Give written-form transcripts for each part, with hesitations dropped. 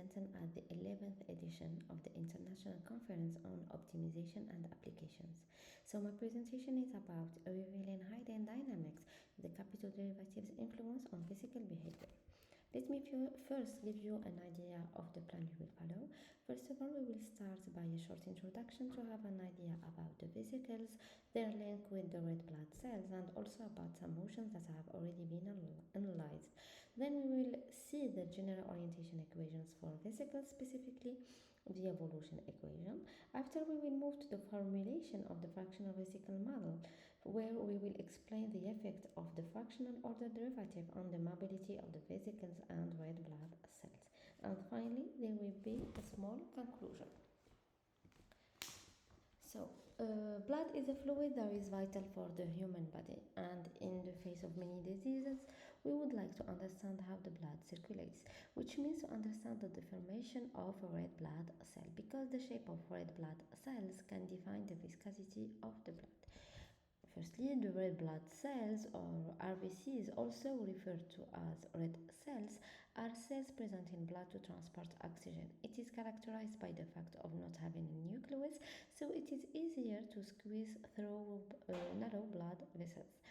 presenting at the 11th edition of the International Conference on Optimization and Applications. So my presentation is about revealing hidden dynamics, the capital derivative's influence on physical behavior. Let me first give you an idea of the plan we will follow. First of all, we will start by a short introduction to have an idea about the vesicles, their link with the red blood cells, and also about some motions that have already been analyzed. Then we will see the general orientation equations for vesicles, specifically the evolution equation. After, we will move to the formulation of the fractional vesicle model, where we will explain the effect of the fractional order derivative on the mobility of the vesicles and red blood cells. And finally, there will be a small conclusion. So, blood is a fluid that is vital for the human body, and in the face of many diseases, we would like to understand how the blood circulates, which means to understand the deformation of a red blood cell, because the shape of red blood cells can define the viscosity of the blood. Firstly, the red blood cells, or RBCs, also referred to as red cells, are cells present in blood to transport oxygen. It is characterized by the fact of not having a nucleus, so it is easier to squeeze through narrow blood vessels.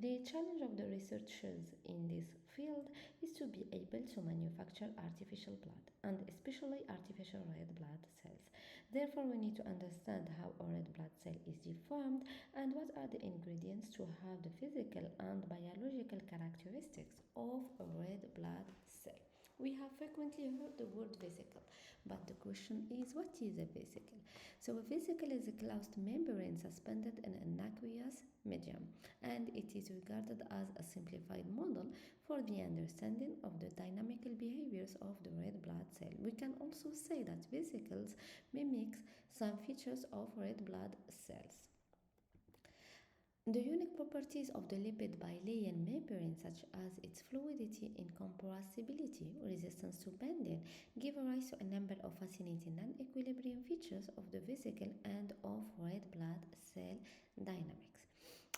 The challenge of the researchers in this field is to be able to manufacture artificial blood, and especially artificial red blood cells. Therefore, we need to understand how a red blood cell is deformed and what are the ingredients to have the physical and biological characteristics of a red blood cell. We have frequently heard the word vesicle, but the question is, what is a vesicle? So a vesicle is a closed membrane suspended in an aqueous medium, and it is regarded as a simplified model for the understanding of the dynamical behaviors of the red blood cell. We can also say that vesicles mimic some features of red blood cells. The unique properties of the lipid bilayer membrane, such as its fluidity, incompressibility, resistance to bending, give rise to a number of fascinating non-equilibrium features of the vesicle and of red blood cell dynamics.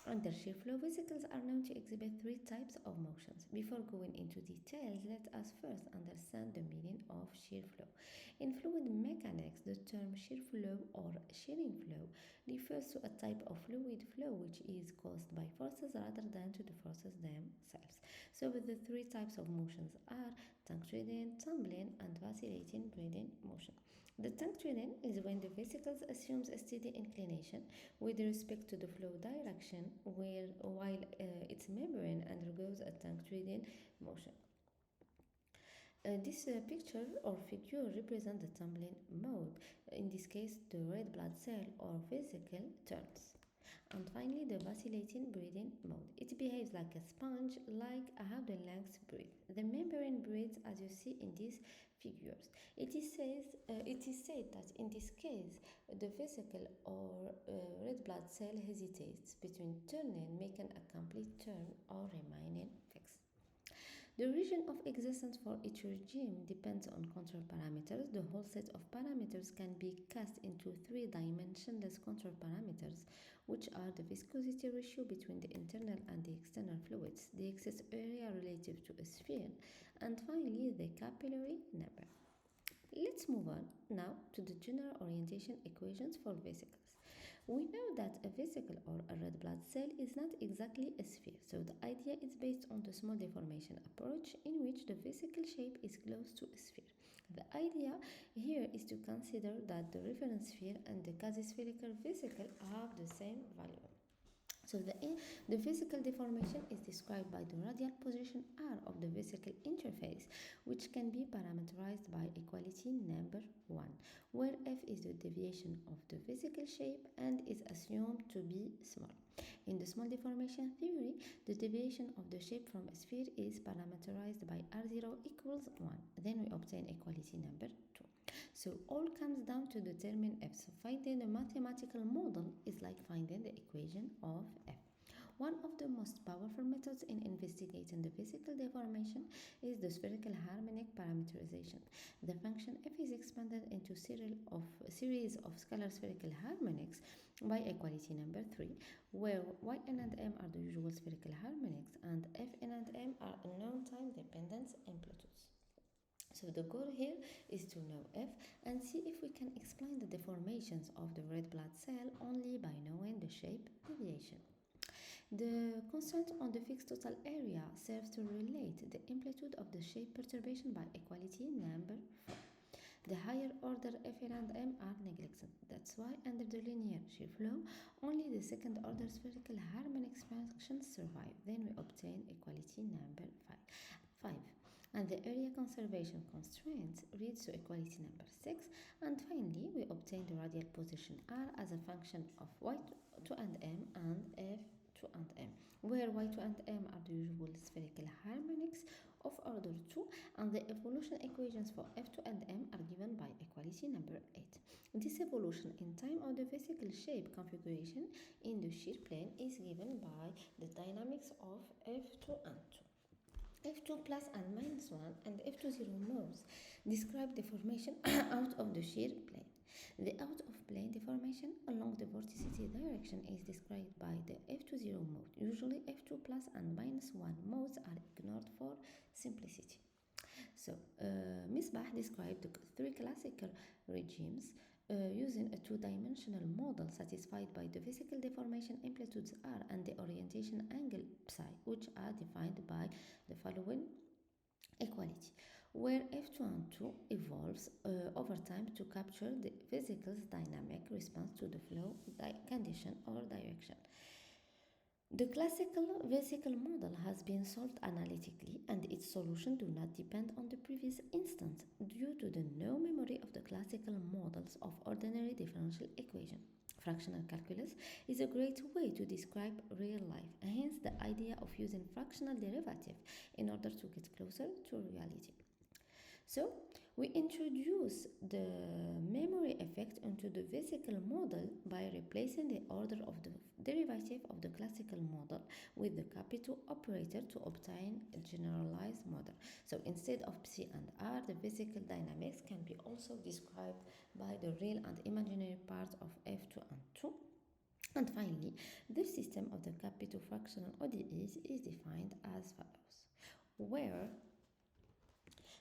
Under shear flow, vesicles are known to exhibit three types of motions. Before going into details, let us first understand the meaning of shear flow. In fluid mechanics, the term shear flow or shearing flow refers to a type of fluid flow which is caused by forces rather than to the forces themselves. So the three types of motions are tank treading, tumbling, and vacillating breathing motion. The tank treading is when the vesicles assumes a steady inclination with respect to the flow direction, while its membrane undergoes a tank treading motion. This picture or figure represents the tumbling mode. In this case, the red blood cell or vesicle turns. And finally, the vacillating breathing mode. It behaves like a sponge, like how the lungs breathe. The membrane breathes as you see in these figures. It is said that in this case, the vesicle or red blood cell hesitates between turning, making a complete turn, or remaining fixed. The region of existence for each regime depends on control parameters. The whole set of parameters can be cast into three-dimensionless control parameters, which are the viscosity ratio between the internal and the external fluids, the excess area relative to a sphere, and finally the capillary number. Let's move on now to the general orientation equations for vesicles. We know that a vesicle or a red blood cell is not exactly a sphere, so the idea is based on the small deformation approach in which the vesicle shape is close to a sphere. The idea here is to consider that the reference sphere and the quasi-spherical vesicle have the same value. So the vesicle deformation is described by the radial position R of the vesicle interface, which can be parameterized by equality number 1, where F is the deviation of the vesicle shape and is assumed to be small. In the small deformation theory, the deviation of the shape from a sphere is parameterized by R0 equals 1. Then we obtain equality number 2. So all comes down to determine F. So finding a mathematical model is like finding the equation of F. One of the most powerful methods in investigating the vesicle deformation is the spherical harmonic parameterization. The function F is expanded into a series of scalar spherical harmonics by equality number 3, where Yn and M are the usual spherical harmonics and Fn and M are unknown time-dependent amplitudes. So the goal here is to know F and see if we can explain the deformations of the red blood cell only by knowing the shape deviation. The constant on the fixed total area serves to relate the amplitude of the shape perturbation by equality number 4. The higher order F and M are neglected. That's why under the linear shear flow, only the second order spherical harmonic functions survive. Then we obtain equality number 5. And the area conservation constraint leads to equality number 6. And finally, we obtain the radial position R as a function of Y2 and M and F2 and M, where Y2 and M are the usual spherical harmonics of order 2, and the evolution equations for F2 and M are given by equality number 8. This evolution in time of the vesicle shape configuration in the shear plane is given by the dynamics of F2 and 2. F2 plus and minus 1 and F2 0 modes describe deformation out of the shear plane. The out of plane deformation along the vorticity direction is described by the F2 0 mode. Usually F2 plus and minus 1 modes are ignored for simplicity. So, Misbah described the three classical regimes using a two-dimensional model satisfied by the vesicle deformation amplitudes R and the orientation angle psi, which are defined by the following equality, where F2 and 2 evolves over time to capture the vesicle's dynamic response to the flow condition or direction. The classical vesicle model has been solved analytically, and its solution do not depend on the previous instance due to the no memory of the classical models of ordinary differential equation. Fractional calculus is a great way to describe real life, hence the idea of using fractional derivative in order to get closer to reality. So, we introduce the memory effect into the vesicle model by replacing the order of the derivative of the classical model with the capital operator to obtain a generalized model. So, instead of psi and r, the vesicle dynamics can be also described by the real and imaginary part of F2 and 2. And finally, the system of the capital fractional ODEs is defined as follows, where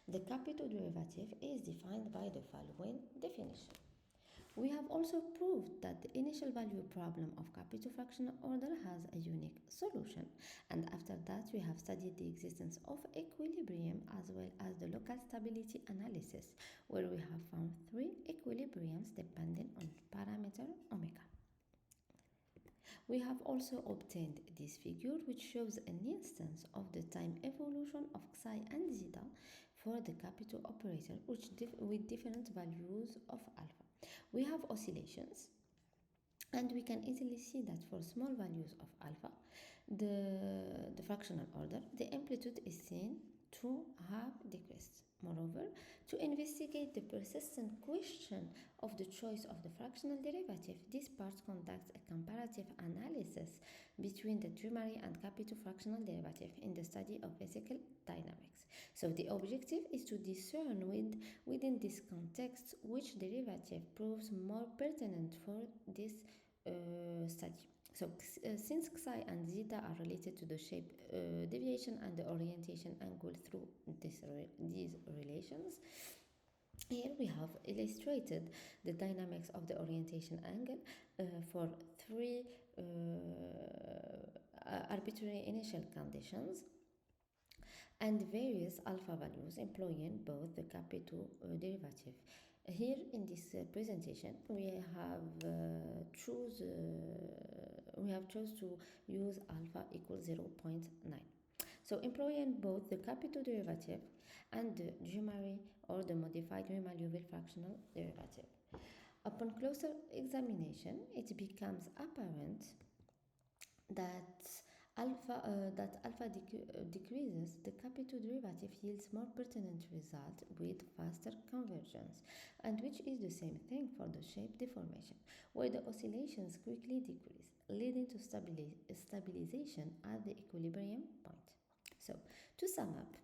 the capital derivative is defined by the following definition. We have also proved that the initial value problem of capital fractional order has a unique solution, and after that we have studied the existence of equilibrium as well as the local stability analysis, where we have found three equilibriums depending on parameter omega. We have also obtained this figure, which shows an instance of the time evolution of psi and zeta for the capital operator with different values of alpha. We have oscillations, and we can easily see that for small values of alpha, the fractional order, the amplitude is seen to have decreased. Moreover, to investigate the persistent question of the choice of the fractional derivative, this part conducts a comparative analysis between the primary and capital fractional derivative in the study of vesicle dynamics. So the objective is to discern within this context which derivative proves more pertinent for this study. So since psi and zeta are related to the shape deviation and the orientation angle through these relations, here we have illustrated the dynamics of the orientation angle for three arbitrary initial conditions and various alpha values employing both the capital derivative. Here in this presentation, we have chose to use alpha equals 0.9. So employing both the capital derivative and the Jumari or the modified Riemann-Liouville fractional derivative. Upon closer examination, it becomes apparent that alpha decreases, the capital derivative yields more pertinent result with faster convergence, and which is the same thing for the shape deformation, where the oscillations quickly decrease, leading to stabilization at the equilibrium point. So, to sum up,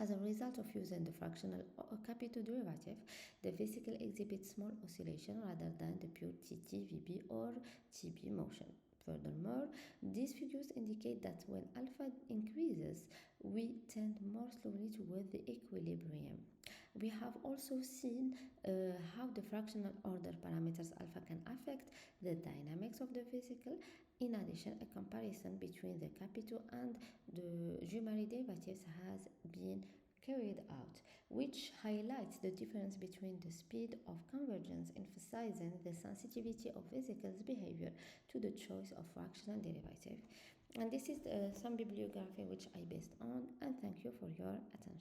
as a result of using the fractional capital derivative, the vesicle exhibits small oscillation rather than the pure TT, VB or TB motion. Furthermore, these figures indicate that when alpha increases, we tend more slowly toward the equilibrium. We have also seen how the fractional order parameters alpha can affect the dynamics of the vehicle. In addition, a comparison between the capital and the Jumari derivatives has been carried out, which highlights the difference between the speed of convergence, emphasizing the sensitivity of vesicles' behavior to the choice of fractional derivative. And this is some bibliography which I based on, and thank you for your attention.